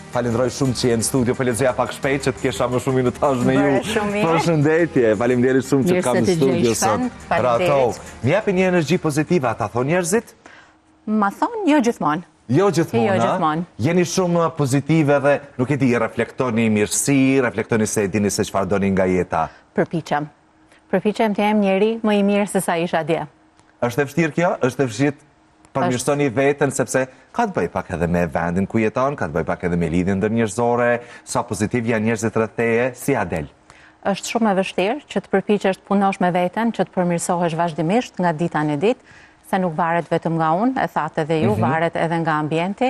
Falenderoj shumë që je në studio, po lexoja pak shpejt që të kesha më shumë minutazh me ju. Përshëndetje, faleminderit shumë që kam në studio sot. Rato, më japi një energji pozitive, ata thon njerëzit? Ma thon jo gjithmonë. Jo gjithmonë. Jeni shumë pozitive dhe nuk e di, reflektoni mirësi, reflektoni se dini se çfarë doni nga jeta. Përpiqem të jem njeri më i mirë se sa isha dje. Është e vështirë kjo? Është e vështirë përmirësoni veten sepse ka të bëj pak edhe me vendin ku jeton, ka të bëj pak edhe me lidhjen ndërnjerëzore, sa pozitiv janë njerëzit rreth teje, si a del? Është shumë e vështirë që të përpiqesh të punosh me veten, që të përmirësohesh vazhdimisht nga dita në ditë, se nuk varet vetëm nga unë, e thatë edhe ju, varet edhe nga ambienti,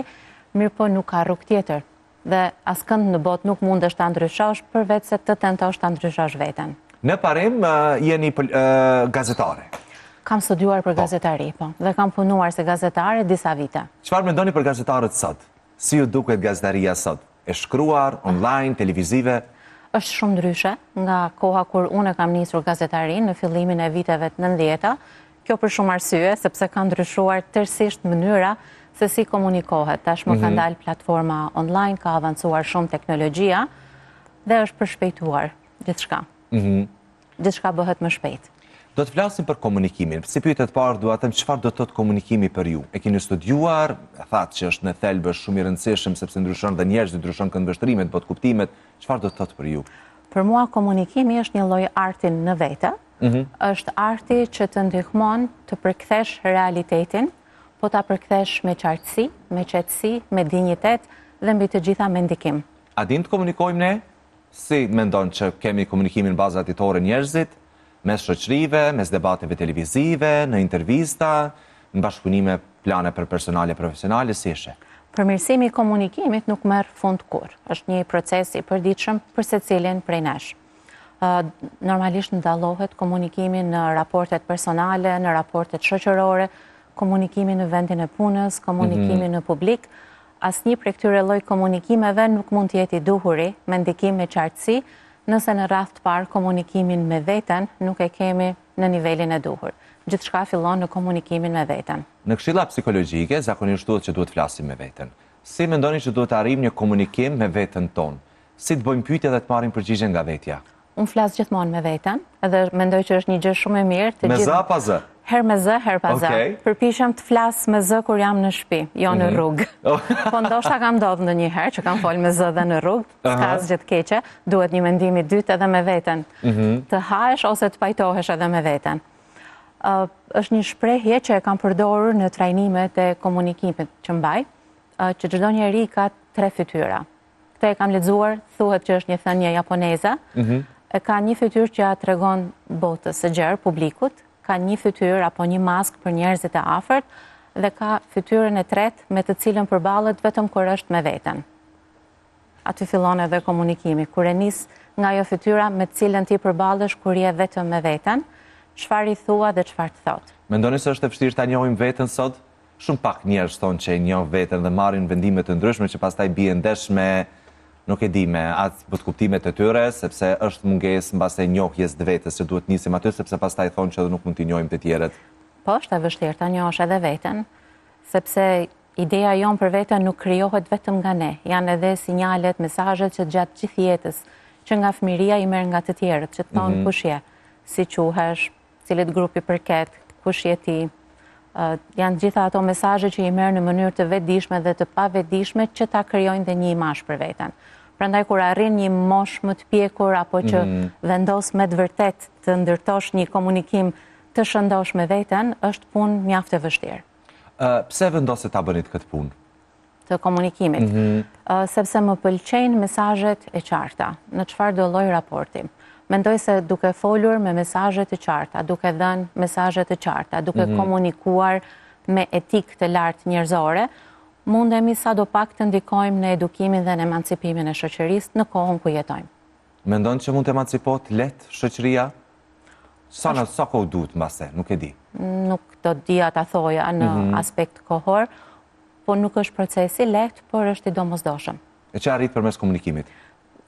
mirë po nuk ka rrugë tjetër. Dhe askënd në botë nuk mundesh ta ndryshosh përveç se të tentosh ta ndryshosh veten. Në parim jeni gazetare. Kam studiuar për gazetari, po, dhe kam punuar si gazetare disa vite. Çfarë mendoni për gazetarët sot? Si ju duket gazetaria sot? E shkruar, online, televizive? Është shumë ndryshe nga koha kur unë kam nisur gazetarin në fillimin e viteve të 90-ta. Kjo për shumë arsye, sepse ka ndryshuar tërësisht mënyra se si komunikohet. Tashmë ka dalë platforma online, ka avancuar shumë teknologjia dhe është përshpejtuar gjithçka. Gjithçka bëhet më shpejt. Do të flasim për komunikimin. Si pyetja e parë dua të them çfarë do të thotë komunikimi për ju? E keni studiuar, thatë që është në thelb është shumë i rëndësishëm sepse ndryshon dhe njerëzit, ndryshon këndvështrimet, bot kuptimet. Çfarë do të thotë për ju? Për mua komunikimi është një lloj arti në vetë. Është arti që të ndihmon të përkthesh realitetin, po ta përkthesh me qartësi, me qetësi, me dinjitet dhe mbi të gjitha me ndikim. A din të komunikojmë ne? Si mendon që kemi komunikimin bazat ditore njerëzit, mes shoqërive, mes debateve televizive, në intervista, në bashkëpunime plane për personale profesionale, si ishe? Përmirësimi i komunikimit nuk merr fund kurrë. Është një proces i përditshëm për secilin prej nesh. Normalisht ndallohet komunikimi në raportet personale, në raportet shoqërore, komunikimi në vendin e punës, komunikimi në publik. Asnjë prej këtyre lloj komunikimeve nuk mund të jetë i duhuri me ndikim me qartësi, nëse në radh të parë komunikimin me veten nuk e kemi në nivelin e duhur. Gjithçka fillon në komunikimin me veten. Në këshilla psikologjike zakonisht thuhet që duhet flasim me veten. Si mendoni që duhet të arrijmë një komunikim me veten tonë? Si të bëjmë pyetje dhe të marrim përgjigje nga vetja? Unë flas gjithmonë me veten, edhe mendoj që është një gjë shumë e mirë të gjithë. Me zë pa zë? Herë me zë, herë pa zë. Përpiqem të flas me zë kur jam në shtëpi, jo në rrugë. Po ndoshta kam ndodhur ndonjëherë që kam fol me zë dhe në rrugë, s'ka asgjë të keqe, duhet një mendim i dytë edhe me veten. Të hahesh ose të pajtohesh edhe me veten. Është një shprehje që e kam përdorur në trajnimet e komunikimit që mbaj, që çdo njeri ka 3 fytyra. Këtë e kam lexuar, thuhet që është një thënie japoneze. Ka një fytyrë që ja tregon botës së gjerë, publikut, ka një fytyrë apo një maskë për njerëzit e afërt dhe ka fytyrën e tretë me të cilën përballet vetëm kur është me veten. Aty fillon edhe komunikimi, kur e nis nga ajo fytyra me të cilën ti përballesh kur je vetëm me veten, çfarë i thua dhe çfarë të thot. Mendoni se është e vështirë ta njohim veten sot? Shumë pak njerëz thonë që e njohin veten dhe marrin vendime të ndryshme që pastaj bien ndesh me nuk e di me atë kuptimet e tyre, sepse është mungesë mbase njohjes të vetes që duhet nisim aty, sepse pastaj thonë që edhe nuk mund t'i njohim të tjerët. Po, është e vështirë ta njohësh edhe veten, sepse ideja jonë për veten nuk krijohet vetëm nga ne. Janë edhe sinjalet, mesazhet që gjatë gjithë jetës, që nga fëmiria i merr nga të tjerët, që thonë kush je, si quhesh, cilit grupi përket, kush je ti. Janë gjitha ato mesazhe që i merr në mënyrë të vetëdijshme dhe të pavetëdijshme që ta krijojnë dhe një imazh për veten. Prandaj kur arrin një moshë më të pjekur apo që vendos me të vërtet të ndërtosh një komunikim të shëndosh me veten, është punë mjaft e vështirë. Pse vendoset ta bëni këtë punë? Të komunikimit. Sepse më pëlqejnë mesazhet e qarta, në çfarëdo lloj raporti. Mendoj se duke folur me mesazhe të qarta, duke dhënë mesazhe të qarta, duke komunikuar me etikë të lartë njerëzore, mundemi sadopak të ndikojmë në edukimin dhe në emancipimin e shoqërisë në kohën ku jetojmë. Mendon që mund të emancipohet lehtë shoqëria? Sa kohë duhet mbase, nuk e di. Nuk do dija ta thoja në aspekt kohor, po nuk është procesi lehtë, por është i domosdoshëm. E që arrit përmes komunikimit?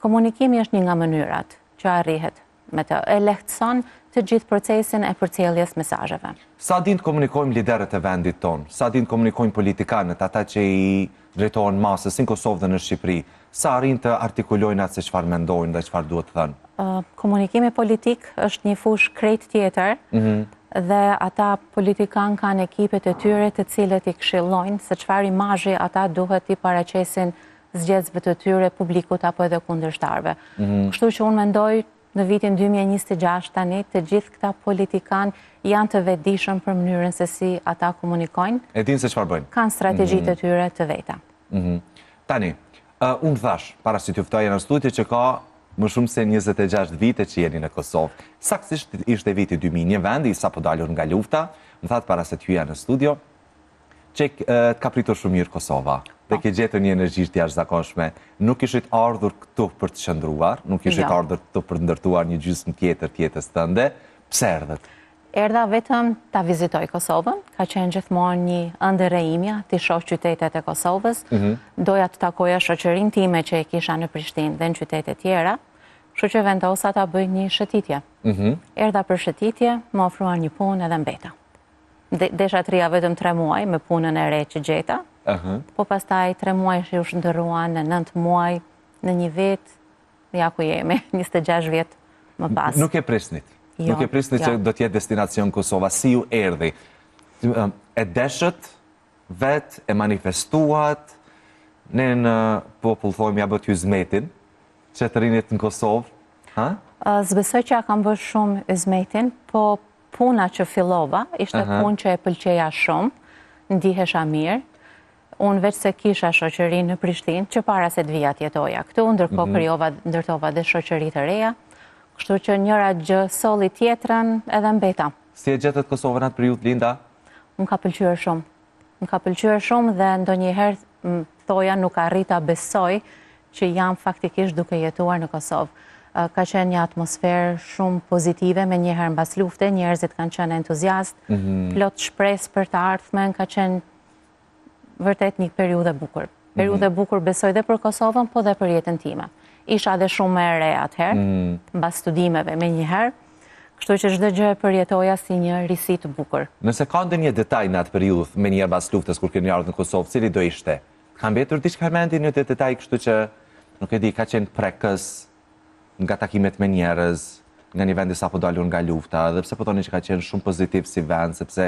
Komunikimi është një nga mënyrat që arrihet me të. E lehtëson të gjithë procesin e përcjelljes mesazheve. Sa din të komunikojmë liderët e vendit tonë? Sa din të komunikojmë politikanët, ata që i drejtohen masës në Kosovë dhe në Shqipëri, sa arrin të artikulojnë atë se çfarë mendojnë dhe çfarë duhet të thënë? Komunikimi politik është një fushë krejt tjetër dhe ata politikan kanë ekipet e tyre të cilët i këshillojnë se çfarë imazhi ata duhet i paraqesin zgjedhësve të tyre, publikut apo edhe kundërshtarëve. Kështu që unë mendoj në vitin 2026 tani të gjithë këta politikan janë të vetëdijshëm për mënyrën se si ata komunikojnë. E dinë se çfarë bëjnë. Kanë strategjitë e tyre të veta. Tani, unë thash, para se t'ju ftoja në studio që ka më shumë se 26 vite që jeni në Kosovë. Saktësisht ishte viti 2001, vendi sa po dalur nga lufta, më thatë para se t'hyja në studio, që ka pritur shumë mirë Kosova. Dhe ke gjetur një energji të jashtëzakonshme. Nuk ishit ardhur këtu për të qëndruar, nuk ishit ardhur këtu për të ndërtuar një gjysmë tjetër tjetës tënde. Pse erdhët? Erdha vetëm ta vizitoj Kosovën, ka qenë gjithmonë një ëndër e imja të shoh qytetet e Kosovës. Doja të takoja shoqërinë time që e kisha në Prishtinë dhe në qytete tjera, kështu që vendosa ta bëj një shëtitje. Erdha për shëtitje, më ofruan një punë edhe mbeta. Desha të rria vetëm 3 muaj me punën e re që gjeta, po pastaj 3 muaj që u shndërruan në 9 muaj, në një vit, ja ku jemi, 26 vjet më pas. Nuk e prisnit? Nuk e prisnit që do t'jetë destinacion Kosova, si ju erdhi? E deshët, vet, e manifestuat, ne në popull thojmë ja bët ju zmetin, që të rinit në Kosovë? Zbesoj që ja kam bërë shumë zmetin, po puna që fillova, ishte punë që e pëlqeja shumë, ndihesha mirë. Unë veç se kisha shoqërinë në Prishtinë, që para se të vija t'jetoja këtu, ndërkohë ndërtova dhe shoqëri të reja, kështu që njëra gjë solli tjetrën edhe mbeta. Si e gjetët Kosovën atë periudhë, Linda? Më ka pëlqyer shumë. Më ka pëlqyer shumë dhe ndonjëherë thoja nuk arrita besoj që jam faktikisht duke jetuar në Kosovë. Ka qenë një atmosferë shumë pozitive, me njëherë mbas lufte, njerëzit kanë qenë entuziast, plot shpresë për të ardhmen, ka qenë vërtet një periudhë e bukur. Periudhë e bukur besoj dhe për Kosovën, po dhe për jetën time. Isha dhe shumë e re atëherë, mbas studimeve me njëherë, kështu që çdo gjë e përjetoja si një risi të bukur. Nëse ka ndonjë detaj në atë periudhë me njëherë mbas luftës kur keni ardhur në Kosovë, cili do ishte? Ka mbetur diçka mendi në të detaj, kështu që nuk e di, ka qenë prekës nga takimet me njerëz, nga një vendi sa po dalur nga lufta, dhe pse po thoni që ka qenë shumë pozitiv si vend, sepse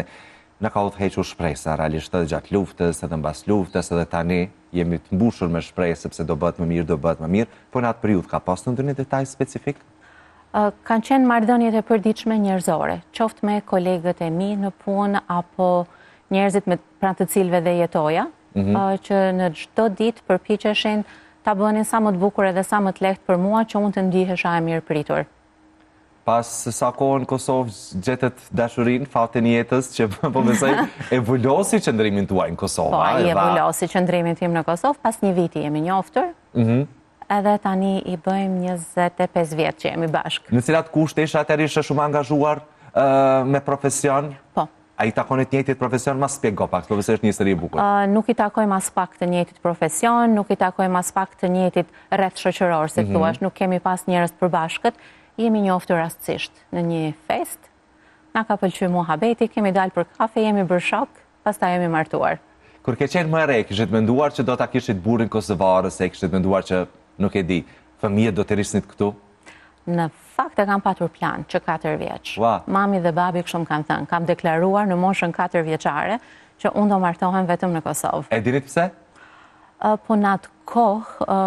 na ka udhëhequr shpresa realisht edhe gjatë luftës, edhe mbas luftës, edhe tani jemi të mbushur me shpresë sepse do bëhet më mirë, po në atë periudhë ka pasur ndonjë detaj specifik? Kanë qenë marrëdhëniet e përditshme njerëzore, qoftë me kolegët e mi në punë apo njerëzit pranë të cilëve dhe jetoja, që në çdo ditë përpiqeshin ta bënin sa më të bukur edhe sa më të lehtë për mua që unë të ndihesha e mirë pritur. Pas sa kohë në Kosovë gjetet dashurin, fatin jetës, që po besoj e vullosi qëndrimin tuaj në Kosovë. Po, i e vullosi qëndrimin tim në Kosovë, pas një viti jemi njoftur, edhe tani i bëjmë 25 vjetë që jemi bashkë. Në cilat kushte isha atëherë ishe shumë angazhuar me profesion? Po. A i takonit njëjtit profesion, ma spjego pak, të vësë është një sëri bukur. Nuk i takoj mas pak të njëjtit profesion, nuk i takoj mas pak të njëjtit rreth shoqëror, se thuash, nuk kemi pas njerëz përbashkët, jemi njoftur rastësisht në një fest, na ka pëlqyer muhabeti, kemi dalë për kafe, jemi bërë shok, pastaj jemi martuar. Kur ke qenë më e re, kishit menduar që do ta kishit burrin kosovarës, e kishit menduar që, nuk e di, fëmijët do të rrisnit këtu? Në fakt e kam patur plan që 4 vjeç. Mami dhe babi kështu më kanë thënë, kam deklaruar në moshën 4 vjeçare që unë do martohem vetëm në Kosovë. E dinit pse? Po në atë kohë,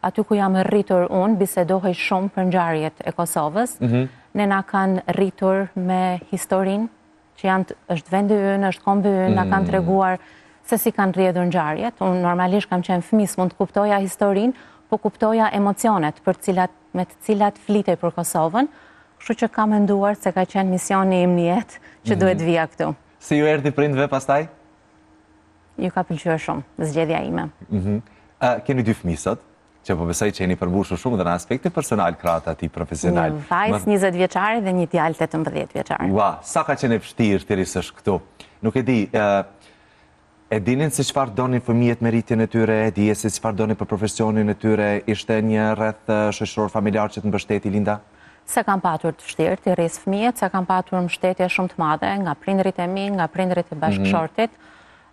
aty ku jam rritur unë, bisedohej shumë për ngjarjet e Kosovës. Ne na kanë rritur me historinë, që është vendi ynë, është kombi ynë, na kanë treguar se si kanë rrjedhur ngjarjet. Unë normalisht kam qenë fëmijë, mund të kuptoja historinë, po kuptoja emocionet me të cilat flitej për Kosovën, kështu që kam menduar se ka qenë misioni im në jetë që duhet vija këtu. Si ju erdhi prindve pastaj? Ju ka pëlqyer shumë zgjedhja ime. Keni 2 fëmijë sot, që po besoj që jeni përmbushur shumë dhe në aspekti personal krahas atij profesional. Një vajzë 20 vjeçare dhe një djalë 18 vjeçar. Ua, sa ka qenë e vështirë të risësh këtu. Nuk e di, e dinin se çfarë donin fëmijët me rritjen e tyre, e dije se çfarë donin për profesionin e tyre, ishte një rreth shoqëror familjar që të mbështeti, Linda? Se kam patur të vështirë të rris fëmijët, se kam patur mbështetje shumë të madhe nga prindrit e mi, nga prindrit e bashkëshortit.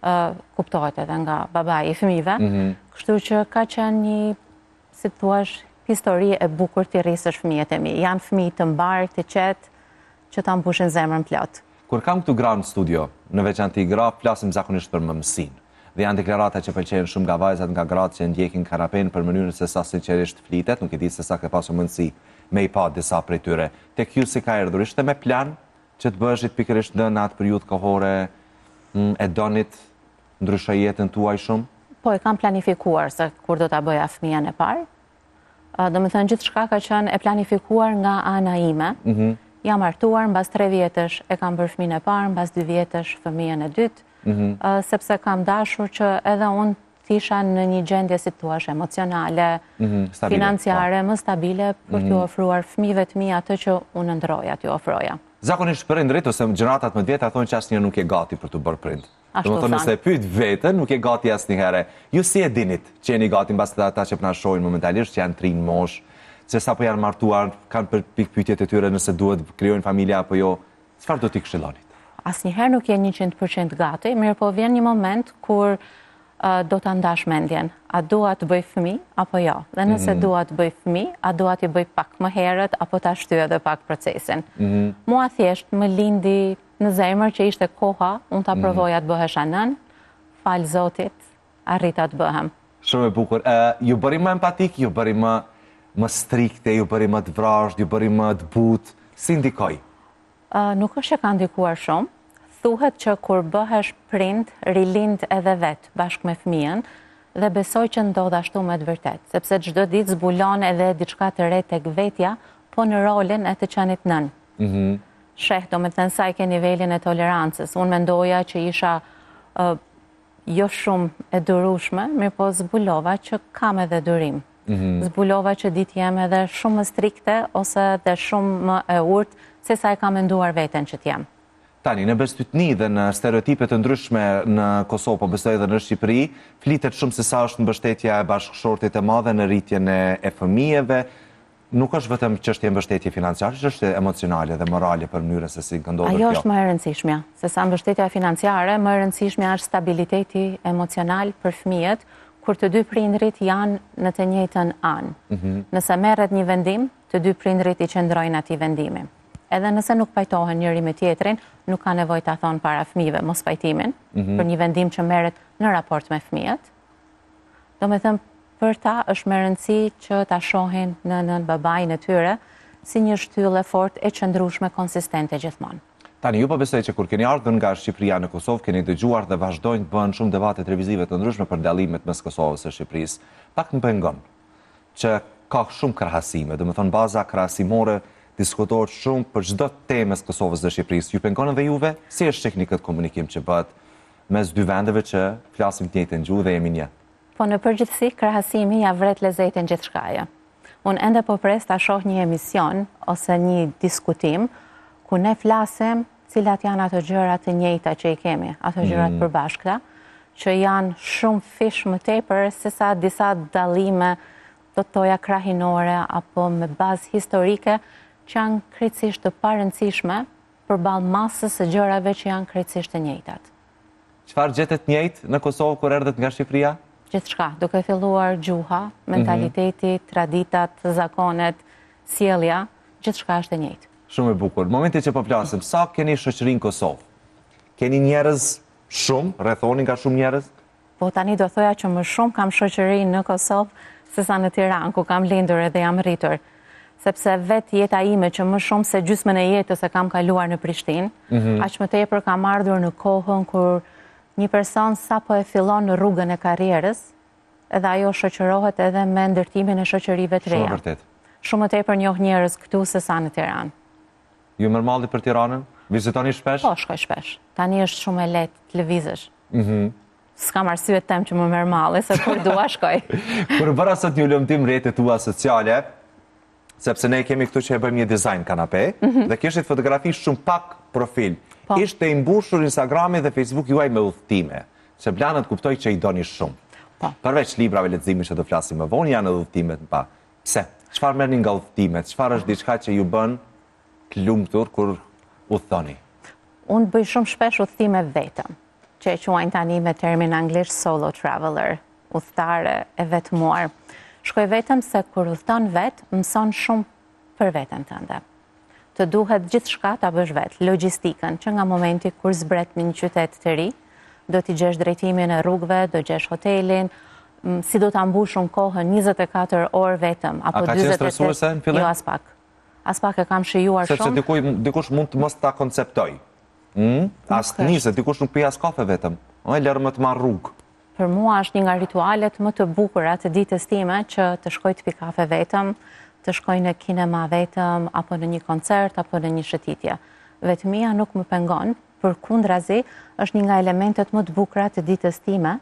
kuptohet edhe nga babai i fëmijëve. Kështu që ka qenë një, si thua, histori e bukur të rrisësh fëmijët e mi. Janë fëmijë të mbarë, të qetë, që ta mbushin zemrën plot. Kur kam këtu gra në studio, në veçanti gra, flasim zakonisht për mëmësinë. Dhe janë deklarata që pëlqejnë shumë nga vajzat, nga gratë që ndjekin kanapen për mënyrën se sa sinqerisht flitet, nuk e di se sa ke pasur mundësi me i pa disa prej tyre. Tek ju si ka erdhur, ishte me plan që të bëshit pikërisht në atë periudhë kohore e donit ndryshoj jetën tuaj shumë? Po, e kam planifikuar se kur do ta bëja fëmijën e parë. Do me thënë gjithçka ka qenë e planifikuar nga ana ime. Jam martuar, mbas 3 vjetësh e kam bërë fëmijën e parë, mbas 2 vjetësh fëmijën e dytë. Sepse kam dashur që edhe unë t'isha në një gjendje, si thua, emocionale, financiare, më stabile për t'ju ofruar fëmijëve të mi atë që unë ndroja t'ju ofroja. Zakonisht prindrit ose gjeneratët më të vjetra thonë që asnjëherë nuk e gati për të bërë prind. Ashtu thonë nëse pyet veten, nuk e gati asnjëherë. Ju si e dinit që jeni gati mbas ata që na shohin momentalisht që janë 3 mosh, se sapo janë martuar, kanë për pikpyetjet e tyre nëse duhet krijojnë familje apo jo, çfarë do t'i këshillonit? Asnjëherë nuk je 100% gati, mirë po vjen një moment kur do ta ndash mendjen. A dua të bëj fëmijë apo jo? Dhe nëse dua të bëj fëmijë, a dua t'i bëj pak më herët apo ta shtyj edhe pak procesin? Mua thjesht më lindi në zemër që ishte koha, unë ta provoja të bëhesha nën, fal Zotit, arrita të bëhem. Shumë e bukur. Ju bëri më empatik, ju bëri më strikte, ju bëri më të vrazhd, ju bëri më të butë, si ndikoj? Nuk është që ka ndikuar shumë. Thuhet që kur bëhesh prind, rilind edhe vetë bashkë me fëmijën dhe besoj që ndodh ashtu me të vërtet, sepse çdo ditë zbulon edhe diçka të re tek vetja, po në rolin e të qenit nën. Sheh, do me thënë sa i ke nivelin e tolerancës. Unë mendoja që isha jo shumë e durueshme, mirë po zbulova që kam edhe durim. Zbulova që ditë jem edhe shumë më strikte ose dhe shumë më e urtë se sa e kam menduar veten që t'jem. Tani, në bestytni dhe në stereotipe të ndryshme në Kosovë, po besoj edhe në Shqipëri, flitet shumë se sa është mbështetja e bashkëshortit e madhe në rritjen e fëmijëve. Nuk është vetëm çështje mbështetje financiare, është emocionale dhe morale për mënyrën se si ndodhet kjo. Ajo është më e rëndësishmja, se sa mbështetja financiare, më e rëndësishmja është stabiliteti emocional për fëmijët, kur të dy prindrit janë në të njëjtën anë. Nëse merret një vendim, të dy prindrit i qëndrojnë atij vendimi. Edhe nëse nuk pajtohen njëri me tjetrin, nuk ka nevojë ta thonë para fëmijëve mos pajtimin për një vendim që merret në raport me fëmijët. Do me thënë, për ta është me rëndësi që ta shohin nënën, babain e tyre si një shtyllë fort e qëndrueshme konsistente gjithmonë. Tani, ju po besoj që kur keni ardhur nga Shqipëria në Kosovë, keni dëgjuar dhe vazhdojnë të bëhen shumë debate televizive të ndryshme për dallimet mes Kosovës së Shqipërisë. Pak më pengon që ka shumë krahasime, do me thënë baza krahasimore diskutohet shumë për çdo temë mes Kosovës dhe Shqipërisë. Ju pengon edhe juve? Si është teknikët komunikim që bëhet mes dy vendeve që flasim të njëjtën gjuhë dhe jemi një? Po në përgjithësi, krahasimi ja vret lezetin gjithçkaje. Unë ende po pres ta shoh një emision ose një diskutim ku ne flasim cilat janë ato gjëra të njëjta që i kemi, ato gjëra të përbashkëta, që janë shumë fish më tepër se sa disa dallime, do të thoja krahinore apo me bazë historike, që janë krejtësisht të parëndësishme përballë masës së gjërave që janë krejtësisht të njëjtat. Çfarë gjetet njëjtë në Kosovë kur erdhet nga Shqipëria? Gjithçka, duke filluar gjuha, mentaliteti, traditat, zakonet, sjellja, gjithçka është e njëjtë. Shumë e bukur. Momenti që po flasim, sa keni shoqëri në Kosovë? Keni njerëz shumë, rrethoni nga shumë njerëz? Po tani do thoja që më shumë kam shoqëri në Kosovë se sa në Tiranë, ku kam lindur edhe jam rritur. Sepse vetë jeta ime që më shumë se gjysmën e jetës e kam kaluar në Prishtinë, aq më tepër kam ardhur në kohën kur një person sapo e fillon në rrugën e karrierës, edhe ajo shoqërohet edhe me ndërtimin e shoqërive të reja. Shumë vërtet. Shumë më tepër njoh njerëz këtu se sa në Tiranë. Ju mërmalli për Tiranën? Vizitoni shpesh? Po, shkoj shpesh. Tani është shumë e lehtë të lëvizësh. S'kam arsye të them që më mërmalli, se kur dua shkoj. Kur bëra sot një lëmtim rrjetet tua sociale, sepse ne kemi këtu që e bëjmë një dizajn kanape, dhe kishit fotografi shumë pak profil. Ishte i mbushur Instagrami dhe Facebook juaj me udhëtime, që planët kuptoj që i doni shumë. Përveç librave leximi që do flasim më vonë, janë edhe udhëtimet më pa. Pse? Çfarë merrni nga udhëtimet? Çfarë është diçka që ju bën të lumtur kur udhëtoni? Unë bëj shumë shpesh udhëtime vetëm. që e quajnë tani me termin anglisht solo traveler, udhëtare e vetmuar. Shkoj vetëm se kur udhëton vetë, mëson shumë për veten tënde. Të duhet gjithçka ta bësh vetë, logjistikën, që nga momenti kur zbret në një qytet të ri, do t'i gjesh drejtimin e rrugëve, do gjesh hotelin, si do ta mbush unë kohën 24 orë vetëm, apo 48. A ka qenë stresuese në fillim? Jo, as pak. As pak e kam shijuar shumë. Sepse dikush mund të mos ta konceptoj. As nisë, dikush nuk pi as kafe vetëm. E lërë më të marrë rrugë. Për mua është një nga ritualet më të bukura të ditës time që të shkoj të pi kafe vetëm, të shkoj në kinema vetëm, apo në një koncert, apo në një shëtitje. Vetëmia nuk më pengon, përkundrazi është një nga elementet më të bukura të ditës time,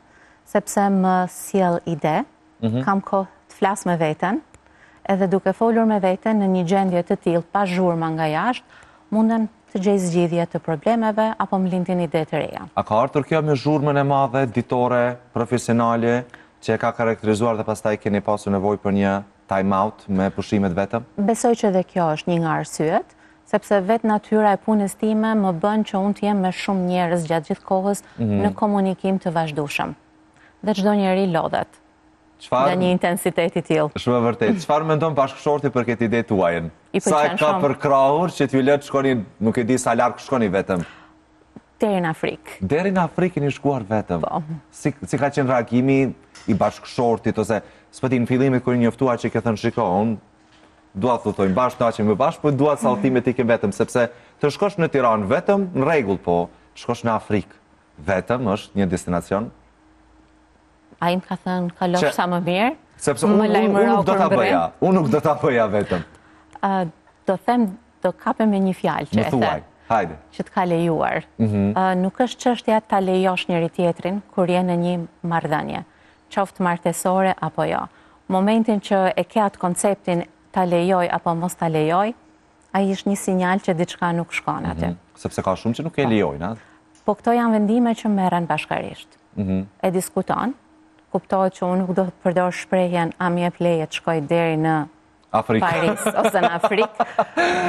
sepse më sjell ide, kam kohë të flas me veten, edhe duke folur me veten në një gjendje të tillë pa zhurma nga jashtë, munden të gjej zgjidhje të problemeve apo më lindin ide të reja. A ka ardhur kjo me zhurmën e madhe, ditore, profesionale, që e ka karakterizuar dhe pastaj keni pasur nevojë për një time out me pushimet vetëm? Besoj që dhe kjo është një nga arsyet, sepse vetë natyra e punës time më bën që unë të jem me shumë njerëz gjatë gjithë kohës në komunikim të vazhdueshëm. Dhe çdo njeri lodhet nga një intensitet i tillë. Shumë e vërtet. Çfarë mendon bashkëshorti për këtë ide tuajën? Sa e ka shumë. për krahur që t'ju lë të shkoni, nuk e di sa larg shkoni vetëm? Deri në Afrikë. Deri në Afrikë keni shkuar vetëm? Po. Si ka qenë reagimi i bashkëshortit, ose s'po di në fillimit kur i njoftua që ke thënë shiko, unë dua të thotojmë bashkë, naqemi bashkë, po dua të salltimet i kem vetëm, sepse të shkosh në Tiranë vetëm, në rregull, po të shkosh në Afrikë vetëm është një destinacion. Ai më ka thënë kalosh sa më mirë. Sepse unë nuk do ta bëja. Unë nuk do ta bëja vetëm. Do them, do kapem me një fjalë që e the. Hajde. Që të ka lejuar. Nuk është çështja ta lejosh njëri tjetrin kur je në një marrëdhënie, qoftë martesore apo jo. Momentin që e ke atë konceptin ta lejoj apo mos ta lejoj, ai është një sinjal që diçka nuk shkon aty. Sepse ka shumë që nuk e lejojnë, a? Po këto janë vendime që merren bashkërisht. E diskuton. Kuptohet që unë nuk do të përdor shprehjen a më jep leje të shkoj deri në Paris ose në Afrikë.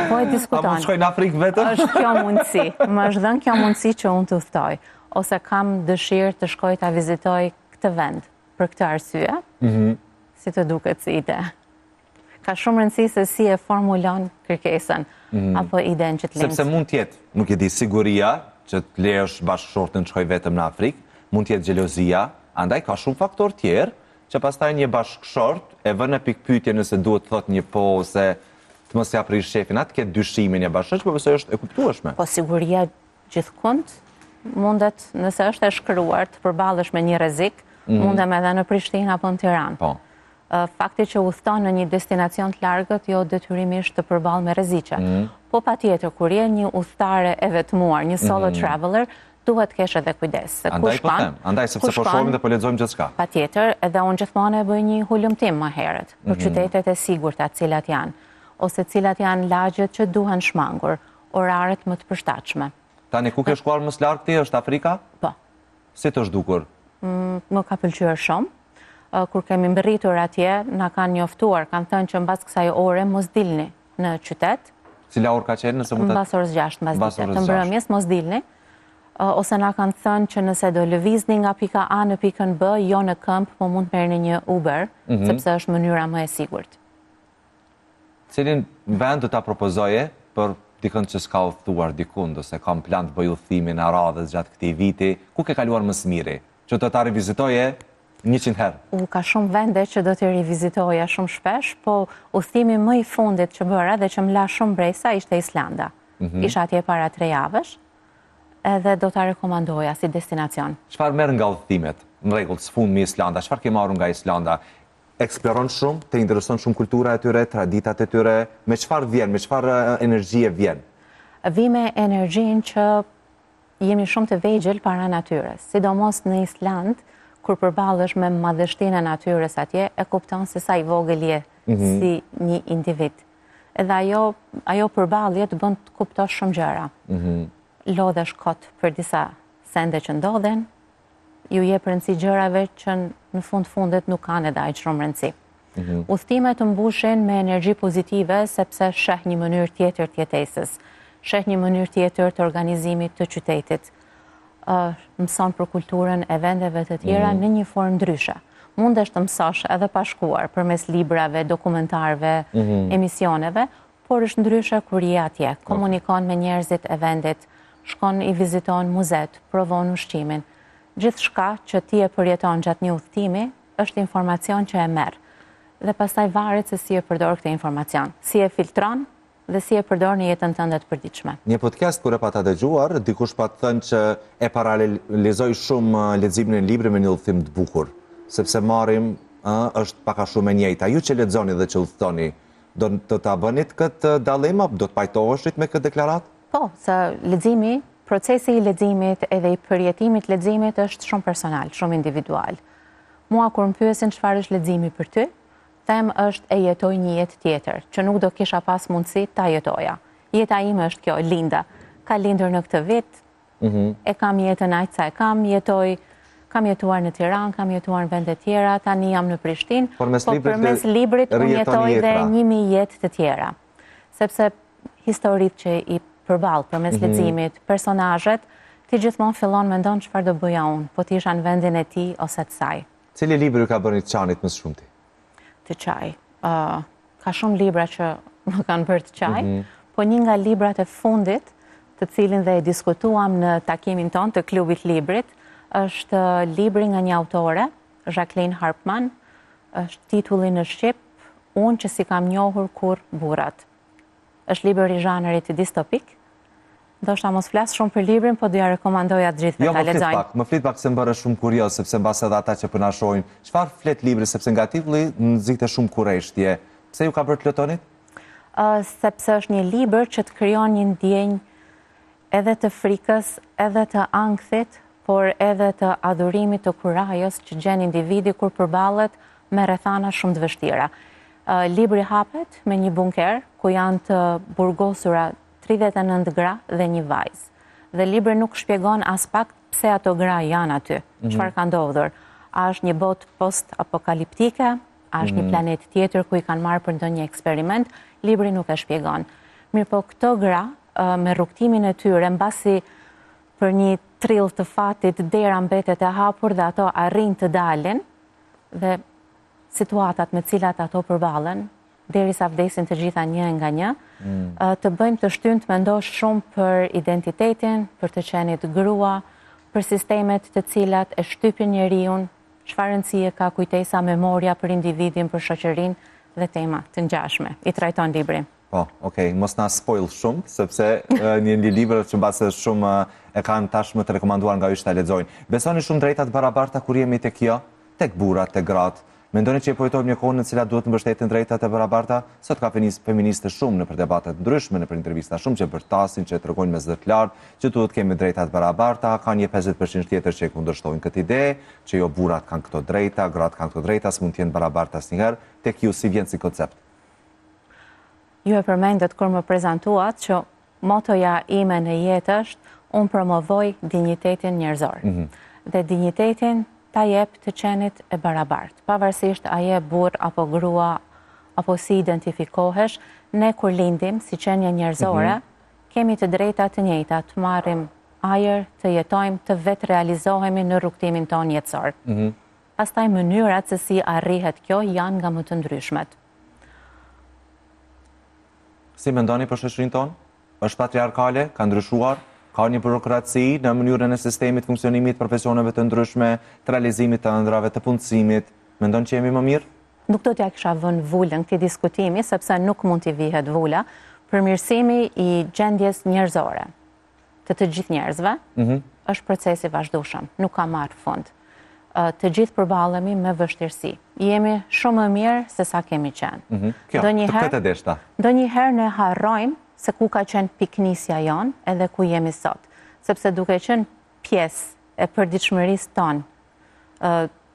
Po e diskuton. A mund shkoj në Afrikë vetëm? Është kjo mundësi. Më është dhënë kjo mundësi që unë të udhtoj. Ose kam dëshirë të shkoj ta vizitoj këtë vend për këtë arsye. Si të duket si ide. Ka shumë rëndësi se si e formulon kërkesën apo idenë që të lind. Sepse mund të jetë, nuk e di, siguria që të lejosh bashkëshortin të shkoj vetëm në Afrikë, mund të jetë xhelozia. Andaj ka shumë faktor tjerë që pastaj një bashkëshort e vën në pikpyetje nëse duhet të thotë një po ose të mos ia prish shefin, atë ke dyshimin e bashkëshortit, por besoj është e kuptueshme. Po siguria gjithkund mundet, nëse është e shkruar të përballesh me një rrezik, mundem edhe në Prishtinë apo në Tiranë. Po. Fakti që udhton në një destinacion të largët jo detyrimisht të përballë me rreziqe. Po patjetër kur je një udhëtare e vetmuar, një solo traveler, duhet kesh edhe kujdes. Andaj sepse po shohim dhe po lexojmë gjithçka. Patjetër, edhe unë gjithmonë e bëj një hulumtim më herët për qytetet e sigurta cilat janë, ose cilat janë lagjet që duhen shmangur, oraret më të përshtatshme. Tani ku ke shkuar më së larg ti, është Afrika? Po. Si të zhdukur? Më ka pëlqyer shumë. Kur kemi mbërritur atje, na kanë njoftuar, kanë thënë që mbas kësaj ore mos dilni në qytet. Cila orë ka qenë nëse mund të? Mbas orës 6 mbas ditës. Të mbrëmjes mos dilni. Ose na kanë thënë që nëse do lëvizni nga pika A në pikën B, jo në këmbë, po mund të merrni një Uber, sepse është mënyra më e sigurt. Cilin vend do ta propozoje për dikën që s'ka udhëtuar dikund, ose kam plan të bëj udhëtimin e radhës gjatë këtij viti, ku ke kaluar më së miri, që do ta rivizitoje 100 herë? Ka shumë vende që do të rivizitoja shumë shpesh, po udhëtimi më i fundit që bëra dhe që më la shumë bresa ishte Islanda. Isha atje para 3 javësh. Edhe do ta rekomandoja si destinacion. Çfarë merr nga udhëtimet? Në rregull, s'fund me Islanda. Çfarë ke marrë nga Islanda? Eksploron shumë, të intereson shumë kultura e tyre, traditat e tyre, me çfarë vjen, me çfarë energjie vjen? Vi me energjinë që jemi shumë të vegjël para natyrës, sidomos në Island, kur përballesh me madhështinë e natyrës atje, e kupton se sa i vogël je si një individ. Edhe ajo përballje të bën të kuptosh shumë gjëra. Lodhesh kot për disa sende që ndodhen, ju jep rëndësi gjërave që në fundet nuk kanë edhe aq shumë rëndësi. Udhëtimet të mbushin me energji pozitive sepse sheh një mënyrë tjetër të jetesës, sheh një mënyrë tjetër të organizimit të qytetit. mëson për kulturën e vendeve të tjera në një formë ndryshe. Mundesh të mësosh edhe pa shkuar përmes librave, dokumentarëve, emisioneve, por është ndryshe kur je atje, komunikon me njerëzit e vendit, shkon i viziton muzet, provon ushqimin. Gjithçka që ti e përjeton gjatë një udhëtimi është informacion që e merr. Dhe pastaj varet se si e përdor këtë informacion, si e filtron dhe si e përdor në jetën tënde të përditshme. Një podcast kur e pata dëgjuar, dikush pa thënë që e paralelizoj shumë leximin e librit me një udhëtim të bukur, sepse marrim është pak a shumë e njëjta. Ju që lexoni dhe që udhëtoni, do të ta bënit këtë dallim apo do të pajtoheshit me këtë deklaratë? Po, se leximi, procesi i leximit edhe i përjetimit të leximit është shumë personal, shumë individual. Mua kur më pyesin çfarë është leximi për ty, them është e jetoj një jetë tjetër, që nuk do kisha pas mundësi ta jetoja. Jeta ime është kjo, linda. Ka lindur në këtë vit, e kam jetën aq sa e kam jetuar në Tiranë, kam jetuar në vende tjera, tani jam në Prishtinë, po përmes librit unë jetoj dhe 1000 jetë të tjera. Sepse historitë që i përballë përmes leximit, personazhet, ti gjithmonë fillon mendon çfarë do bëja unë, po ti isha në vendin e tij ose të saj. Cili libër ka bërë të çanit më shumë ti? Të qaj. Ka shumë libra që më kanë bërë të qaj, po një nga librat e fundit, të cilin dhe e diskutuam në takimin ton të klubit librit, është libri nga një autore, Jacqueline Harpman, është titulli në shqip, Unë që si kam njohur kur burrat. Është libër i zhanrit distopik. Ndoshta mos flas shumë për librin, po do ja rekomandoja të gjithëve ta lexojnë. Më flit pak se më bëre shumë kurioz, sepse mbas edhe ata që po na shohin, çfarë flet libri, sepse nga titulli nxitej shumë kurreshtje. Pse ju ka bërë të lutonit? Sepse është një libër që të krijon një ndjenjë edhe të frikës, edhe të ankthit, por edhe të adhurimit të kurajës që gjen individi kur përballet me rrethana shumë të vështira. Libri hapet me një bunker ku janë të burgosura 39 gra dhe një vajzë. Dhe libri nuk shpjegon as pak pse ato gra janë aty, çfarë ka ndodhur. A është një botë post-apokaliptike, a është një planet tjetër ku i kanë marrë për ndonjë eksperiment, libri nuk e shpjegon. Mirë po këto gra, me rrugtimin e tyre, mbasi për një trill të fatit dera mbetet e hapur dhe ato arrin të dalin, dhe situatat me cilat ato përballen, derisa vdesin të gjitha një nga një, të bëjmë të shtynë të mendosh shumë për identitetin, për të qenit grua, për sistemet të cilat e shtypin njeriun, çfarë rëndësie ka kujtesa, memoria për individin, për shoqërinë dhe tema të ngjashme. I trajton libri. Po, okej, mos na spoil shumë, sepse një libër që mbase shumë e kanë tashmë të rekomanduar nga ju që ta lexojnë. Besoni shumë drejta të barabarta kur jemi tek kjo, tek burrat, tek gratë? Mendoni që e pojtojmë një kohë në cilat duhet të mbështeten drejtat e barabarta? Sot ka feministë shumë në debatet ndryshme, në intervista shumë që bërtasin, që tregojnë me zë të lartë, që duhet kemi drejtat barabarta, ka një 50% tjetër që e kundërshtojnë këtë ide, që jo burrat kanë këto drejta, gratë kanë këto drejta, s'mund të jenë barabarta asnjëherë. Tek ju si vjen si koncept? Ju e përmendet kur më prezantuat që motoja ime në jetë është unë promovoj dinjitetin njerëzor. Dhe dinjitetin ta jep të qenit e barabart. Pavarësisht a je burr apo grua, apo si identifikohesh, ne kur lindim si qenje njerëzore, kemi të drejta të njëjta, të marrim ajër, të jetojmë, të vetë realizohemi në rrugtimin ton jetësor. Pastaj mënyrat se si arrihet kjo janë nga më të ndryshmet. Si mendoni për shoqërinë tonë? Është patriarkale, ka ndryshuar? Ka një burokraci në mënyrën e sistemit, funksionimit, profesioneve të ndryshme, të realizimit të ëndrave, të punësimit. Mendon që jemi më mirë? Nuk do t'ja kisha vënë vulën këtij diskutimi, sepse nuk mund t'i vihet vula. Përmirësimi i gjendjes njerëzore të të gjithë njerëzve është proces i vazhdueshëm, nuk ka marrë fund. Të gjithë përballemi me vështirësi. Jemi shumë më mirë se sa kemi qenë. Ndonjëherë ne harrojmë se ku ka qenë piknisja jonë edhe ku jemi sot. Sepse duke qenë pjesë e përditshmërisë tonë,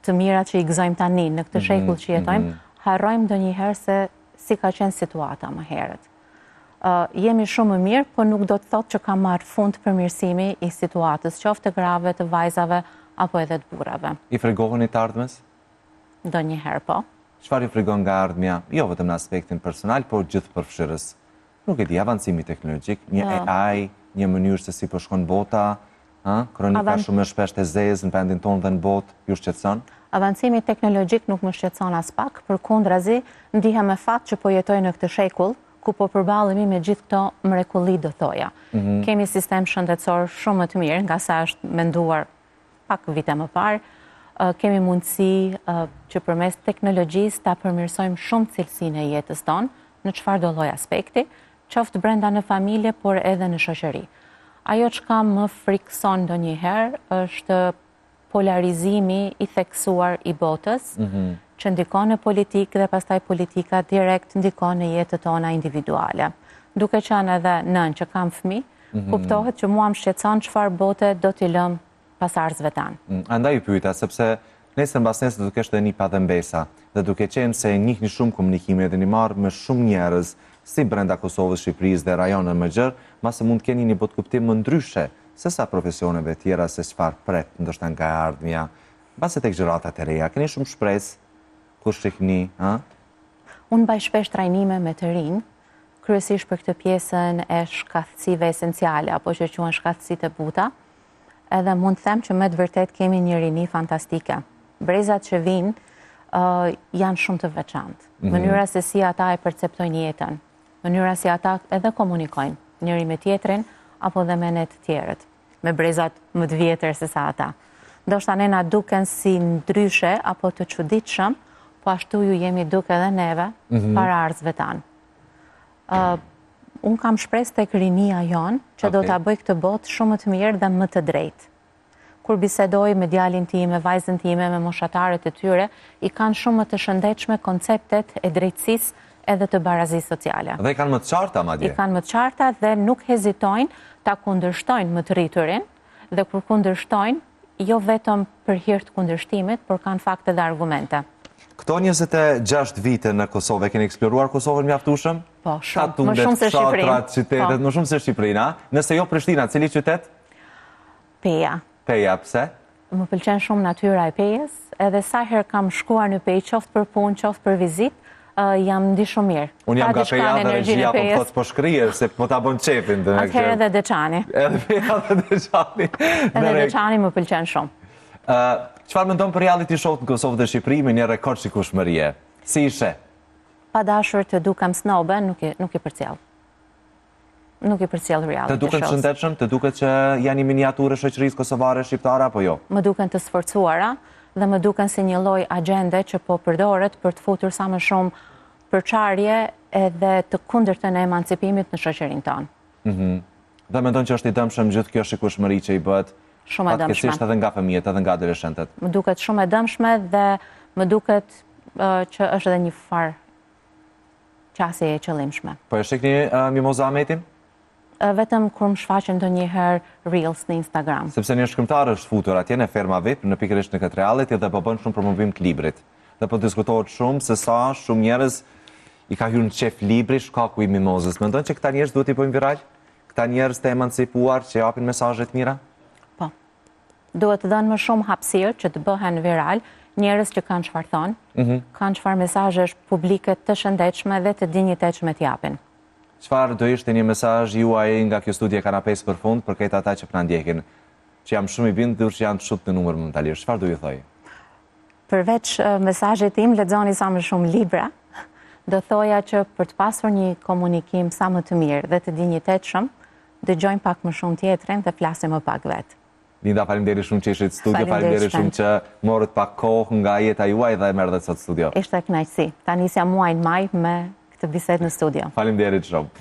të mirat që i gëzojmë tani në këtë shekull që jetojmë, harrojmë ndonjëherë se si ka qenë situata më herët. Jemi shumë më mirë, po nuk do të thotë që ka marrë fund përmirësimi i situatës, qoftë të grave, të vajzave, apo edhe të burrave. I fregoheni të ardhmes? Ndonjëherë po. Çfarë i fregon nga ardhmja, jo vetëm në aspektin personal, por gjithë përfshirës? Nuk e di, avancimi teknologjik, një AI, një mënyrë se si po shkon bota, Kronika shumë e shpesht e zezë në vendin tonë dhe në botë, ju shqetëson? Avancimi teknologjik nuk më shqetëson as pak, përkundrazi ndihem me fat që po jetoj në këtë shekull, ku po përballemi me gjithë këto mrekulli do thoja. Kemi sistem shëndetësor shumë më të mirë, nga sa është menduar pak vite më parë, kemi mundësi që përmes teknologjisë ta përmirësojmë shumë cilësinë e jetës tonë, në çfarëdo lloj aspekti, qoftë brenda në familje, por edhe në shoqëri. Ajo çka më frikson ndonjëherë është polarizimi i theksuar i botës, që ndikon në politikë dhe pastaj politika direkt ndikon në jetët tona individuale. Duke qenë edhe nën që kam fëmijë, kuptohet që mua më shqetëson çfarë bote do t'i lëm pasardhësve tanë. Andaj ju pyeta, sepse nesër mbas nesër do të kesh edhe një padhembesa, dhe duke qenë se njihni shumë komunikime dhe një marrë me shumë njerëz, si brenda Kosovës, Shqipërisë dhe rajoneve më gjerë, mase mund të keni një botkuptim më ndryshe se sa profesioneve tjera, se çfarë pret ndoshta nga e ardhmja, mbase tek gjëratat e reja. Keni shumë shpresë, kur shihni, ha? Unë baj shpesh trajnime me të rinj, kryesisht për këtë pjesën e shkathësive esenciale, apo që quhen shkathësitë e buta, edhe mund të them që me të vërtet kemi një rini fantastike. Brezat që vinë janë shumë të veçantë. Mënyra se si ata e perceptojnë jetën, mënyra si ata edhe komunikojnë njëri me tjetrin, apo dhe me ne të tjerët, me brezat më të vjetër se sa ata. Ndoshta ne na duken si ndryshe apo të çuditshëm, po ashtu ju jemi duke edhe neve para ardhësve tanë. Unë kam shpresë tek rinia jonë që do ta bëj këtë botë shumë më të mirë dhe më të drejtë. Kur bisedoj me djalin tim, me vajzën time, me moshatarët e tyre, i kanë shumë më të shëndetshme konceptet e drejtësisë edhe të barazisë sociale. Dhe i kanë më të qarta, madje. I kanë më të qarta dhe nuk hezitojnë ta kundërshtojnë më të rriturin, dhe kur kundërshtojnë, jo vetëm për hir të kundërshtimit, por kanë fakte dhe argumente. Këto 26 vite në Kosovë, keni eksploruar Kosovën mjaftueshëm? Po, shumë, më shumë se Shqipërinë. Qytetet, më shumë se Shqipërinë, nëse jo Prishtina, cili qytet? Peja. Peja, pse? Më pëlqen shumë natyra e Pejës, edhe sa herë kam shkuar në Pejë, qoftë për punë, qoftë për vizitë, jam ndi shumë mirë. Unë jam nga Peja dhe regjia po shkrije, se po ta bën qefin. Atëherë edhe Deçani. Edhe Peja dhe Deçani. Edhe Deçani më pëlqen shumë. Çfarë mendon për reality show në Kosovë dhe Shqipëri me një rekord shikueshmërie? Si ishe? Pa dashur të dukem snobe, nuk i përcjell. Nuk i përcjell reality show. Të duken shëndetshëm, të duket që janë një miniaturë shoqërisë kosovare shqiptare apo jo? Më duken të sforcuara dhe më duken si një lloj agjende që po përdoret për të futur sa më shumë përçarje edhe të kundërtën e emancipimit në shoqërinë tonë. Dhe mendon që është i dëmshëm gjithë kjo shikueshmëri që i bëhet? Shumë e dëmshme. Fatkeqësisht edhe nga fëmijët, edhe nga adoleshentët. Më duket shumë e dëmshme dhe më duket që është edhe një farë qasje e qëllimshme. Po e shikni Mimoza Ahmetin? Vetëm kur më shfaqen ndonjëherë reels në Instagram. Sepse një shkrimtar është futur atje në Ferma VIP, në pikërisht në këtë reality dhe po bën shumë promovim të librit. Dhe po diskutohet shumë se sa shumë njerëz i ka hyrë në qef libri Shkaku i Mimozës. Mendon që këta njerëz duhet i bëjmë viral? Këta njerëz të emancipuar që japin mesazhe të mira? Po. Duhet të dhënë më shumë hapësirë që të bëhen viral njerëz që kanë çfarë thonë, kanë çfarë mesazhesh publike të shëndetshme dhe të dinjitetshme të japin. Çfarë do ishte një mesazh juaj nga kjo studio Kanapes për fund për këtë ata që po na ndjekin, që jam shumë i bindur që janë të shumë në numër momentalisht. Çfarë do ju thoj? Përveç mesazhit tim, lexoni sa më shumë libra. Do thoja që për të pasur një komunikim sa më të mirë dhe të dinjitetshëm, dëgjojmë pak më shumë tjetrin dhe flasim më pak vetë. Linda, faleminderit shumë që ishit në studio, faleminderit shumë që morët pak kohë nga jeta juaj dhe më erdhët sot në studio. Ishte kënaqësi. Ta nisja muajin maj me këtë bisedë në studio. Faleminderit shumë.